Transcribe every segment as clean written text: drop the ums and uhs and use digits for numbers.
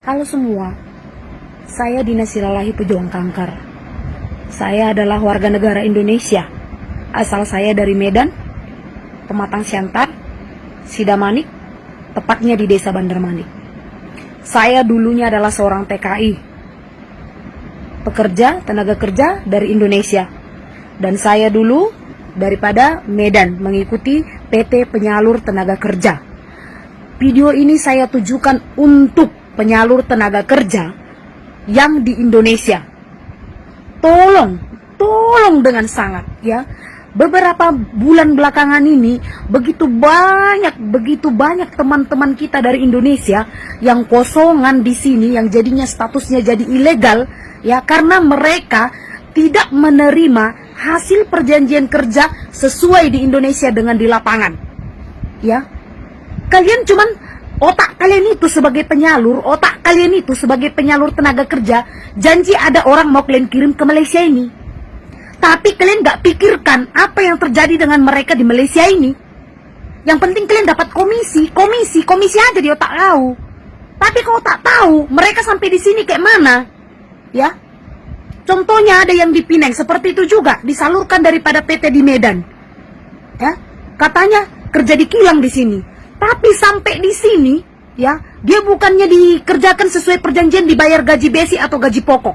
Halo semua, saya Dina Silalahi, pejuang kanker. Saya adalah warga negara Indonesia. Asal saya dari Medan, Pematang Siantar, Sidamanik, tepatnya di Desa Bandarmanik. Saya dulunya adalah seorang TKI, pekerja tenaga kerja dari Indonesia. Dan saya dulu daripada Medan mengikuti PT Penyalur Tenaga Kerja. Video ini saya tujukan untuk penyalur tenaga kerja yang di Indonesia. Tolong dengan sangat ya. Beberapa bulan belakangan ini begitu banyak teman-teman kita dari Indonesia yang kosongan di sini, yang jadinya statusnya jadi ilegal ya, karena mereka tidak menerima hasil perjanjian kerja sesuai di Indonesia dengan di lapangan. Ya. Kalian cuman otak kalian itu sebagai penyalur, otak kalian itu sebagai penyalur tenaga kerja, janji ada orang mau kalian kirim ke Malaysia ini. Tapi kalian gak pikirkan apa yang terjadi dengan mereka di Malaysia ini. Yang penting kalian dapat komisi aja di otak kau. Tapi kau tak tahu mereka sampai di sini kayak mana, ya. Contohnya ada yang di Pinang seperti itu juga, disalurkan daripada PT di Medan, ya. Katanya kerja di kilang di sini. Tapi sampai di sini, ya, dia bukannya dikerjakan sesuai perjanjian, dibayar gaji basic atau gaji pokok.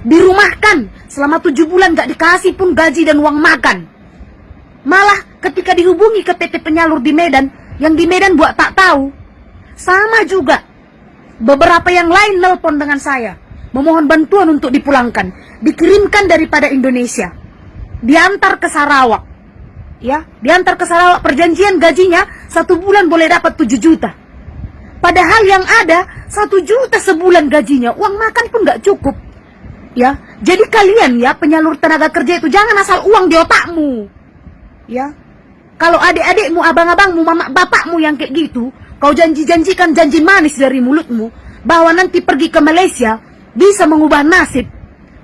Dirumahkan selama 7 bulan gak dikasih pun gaji dan uang makan. Malah ketika dihubungi ke PT Penyalur di Medan, yang di Medan buat tak tahu. Sama juga, beberapa yang lain nelpon dengan saya, memohon bantuan untuk dipulangkan, dikirimkan daripada Indonesia, diantar ke Sarawak. Ya, diantar ke Sarawak, perjanjian gajinya 1 bulan boleh dapat 7 juta. Padahal yang ada 1 juta sebulan gajinya, uang makan pun gak cukup. Ya, jadi kalian ya penyalur tenaga kerja itu jangan asal uang di otakmu. Ya, kalau adik-adikmu, abang-abangmu, mama bapakmu yang kayak gitu, kau janjikan janji manis dari mulutmu bahwa nanti pergi ke Malaysia bisa mengubah nasib.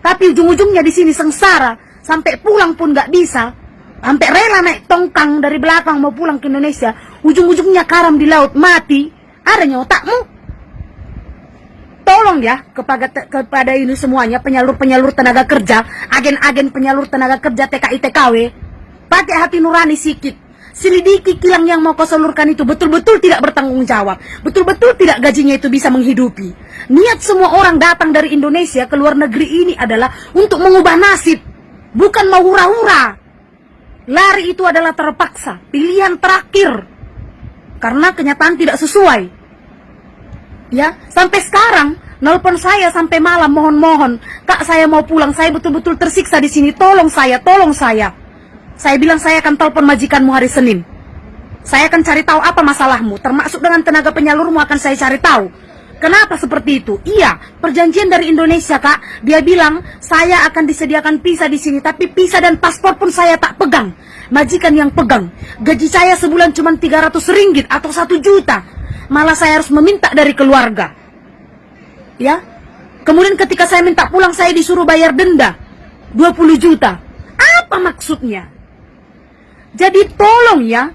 Tapi ujung-ujungnya di sini sengsara, sampai pulang pun gak bisa. Sampai rela naik tongkang dari belakang mau pulang ke Indonesia, ujung-ujungnya karam di laut mati. Adanya otakmu. Tolong ya kepada ini semuanya, penyalur-penyalur tenaga kerja, agen-agen penyalur tenaga kerja, TKI TKW, pakai hati nurani sikit. Selidiki kilang yang mau kau salurkan itu betul-betul tidak bertanggung jawab, betul-betul tidak gajinya itu bisa menghidupi. Niat semua orang datang dari Indonesia ke luar negeri ini adalah untuk mengubah nasib, bukan mau hura-hura. Lari itu adalah terpaksa, pilihan terakhir, karena kenyataan tidak sesuai. Ya, sampai sekarang nelpon saya sampai malam, mohon, Kak, saya mau pulang, saya betul-betul tersiksa di sini, tolong saya. Saya bilang saya akan telepon majikanmu hari Senin. Saya akan cari tahu apa masalahmu, termasuk dengan tenaga penyalurmu akan saya cari tahu. Kenapa seperti itu? Iya, perjanjian dari Indonesia, Kak. Dia bilang saya akan disediakan visa di sini, tapi visa dan paspor pun saya tak pegang. Majikan yang pegang. Gaji saya sebulan cuma 300 ringgit atau 1 juta. Malah saya harus meminta dari keluarga. Ya. Kemudian ketika saya minta pulang, saya disuruh bayar denda 20 juta. Apa maksudnya? Jadi tolong ya,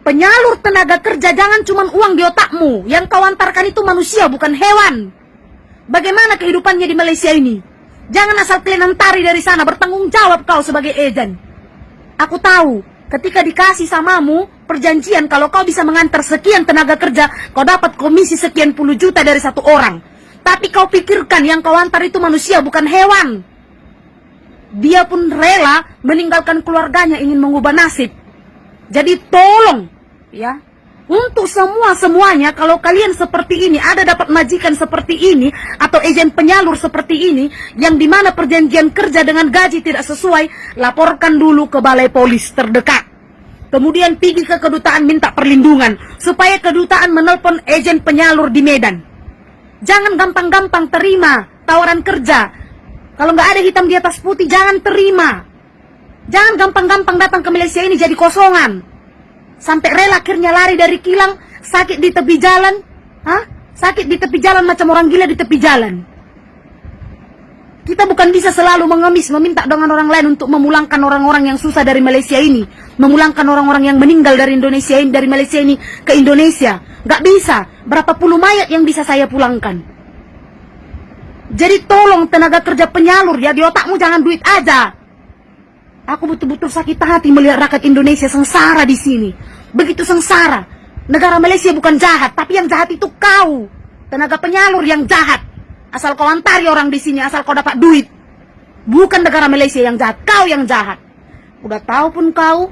penyalur tenaga kerja jangan cuma uang di otakmu. Yang kau antarkan itu manusia, bukan hewan. Bagaimana kehidupannya di Malaysia ini? Jangan asal kalian antari dari sana, bertanggung jawab kau sebagai ejen. Aku tahu, ketika dikasih samamu perjanjian, kalau kau bisa mengantar sekian tenaga kerja, kau dapat komisi sekian puluh juta dari satu orang. Tapi kau pikirkan yang kau antar itu manusia, bukan hewan. Dia pun rela meninggalkan keluarganya ingin mengubah nasib. Jadi tolong ya, untuk semuanya, kalau kalian seperti ini, ada dapat majikan seperti ini atau ejen penyalur seperti ini, yang dimana perjanjian kerja dengan gaji tidak sesuai, laporkan dulu ke balai polis terdekat. Kemudian pergi ke kedutaan minta perlindungan, supaya kedutaan menelpon ejen penyalur di Medan. Jangan gampang-gampang terima tawaran kerja. Kalau nggak ada hitam di atas putih, jangan terima. Jangan gampang-gampang datang ke Malaysia ini jadi kosongan. Sampai rela akhirnya lari dari kilang, sakit di tepi jalan. Sakit di tepi jalan macam orang gila di tepi jalan. Kita bukan bisa selalu mengemis, meminta dengan orang lain untuk memulangkan orang-orang yang susah dari Malaysia ini, memulangkan orang-orang yang meninggal dari Indonesia ini, dari Malaysia ini ke Indonesia. Gak bisa. Berapa puluh mayat yang bisa saya pulangkan? Jadi tolong tenaga kerja penyalur ya, di otakmu jangan duit aja. Aku betul-betul sakit hati melihat rakyat Indonesia sengsara di sini. Begitu sengsara. Negara Malaysia bukan jahat, tapi yang jahat itu kau. Tenaga penyalur yang jahat. Asal kau antari orang di sini, asal kau dapat duit. Bukan negara Malaysia yang jahat, kau yang jahat. Udah tahu pun kau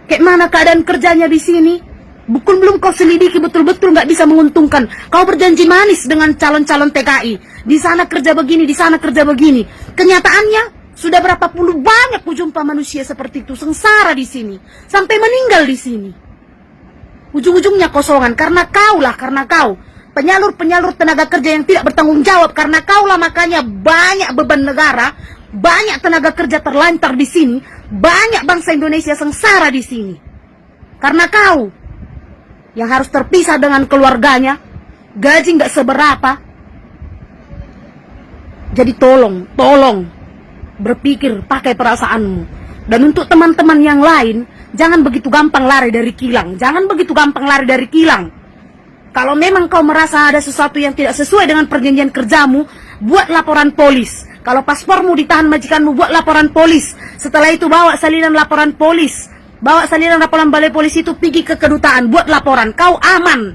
kayak mana keadaan kerjanya di sini. Belum kau selidiki betul-betul nggak bisa menguntungkan. Kau berjanji manis dengan calon-calon TKI. Di sana kerja begini, di sana kerja begini. Kenyataannya sudah berapa puluh banyak kujumpa manusia seperti itu sengsara di sini, sampai meninggal di sini. Ujung-ujungnya kosongan karena kau penyalur-penyalur tenaga kerja yang tidak bertanggung jawab, karena kau lah makanya banyak beban negara, banyak tenaga kerja terlantar di sini, banyak bangsa Indonesia sengsara di sini. Karena kau yang harus terpisah dengan keluarganya, gaji nggak seberapa. Jadi tolong berpikir pakai perasaanmu. Dan untuk teman-teman yang lain, jangan begitu gampang lari dari kilang. Kalau memang kau merasa ada sesuatu yang tidak sesuai dengan perjanjian kerjamu, buat laporan polis. Kalau paspormu ditahan majikanmu, buat laporan polis. Setelah itu bawa salinan laporan polis. Bawa salinan laporan balai polisi itu pergi ke kedutaan, buat laporan. Kau aman.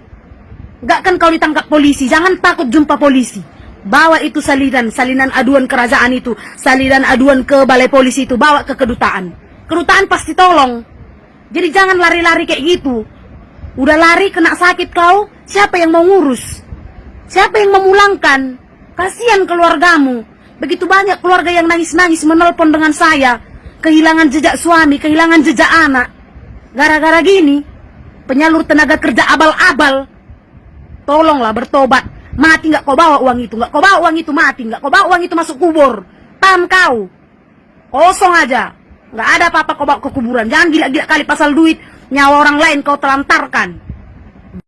Gak kan kau ditangkap polisi, jangan takut jumpa polisi. Bawa itu salinan aduan kerajaan itu, salinan aduan ke balai polisi itu, bawa ke kedutaan. Kedutaan pasti tolong. Jadi jangan lari-lari kayak gitu. Udah lari kena sakit kau, siapa yang mau ngurus? Siapa yang memulangkan? Kasihan keluargamu. Begitu banyak keluarga yang nangis-nangis menelpon dengan saya, kehilangan jejak suami, kehilangan jejak anak. Gara-gara gini, penyalur tenaga kerja abal-abal. Tolonglah bertobat. Mati nggak kau bawa uang itu, nggak kau bawa uang itu mati, nggak kau bawa uang itu masuk kubur. Paham kau? Kosong aja. Nggak ada apa-apa kau bawa ke kuburan. Jangan gila-gila kali pasal duit. Nyawa orang lain kau telantarkan.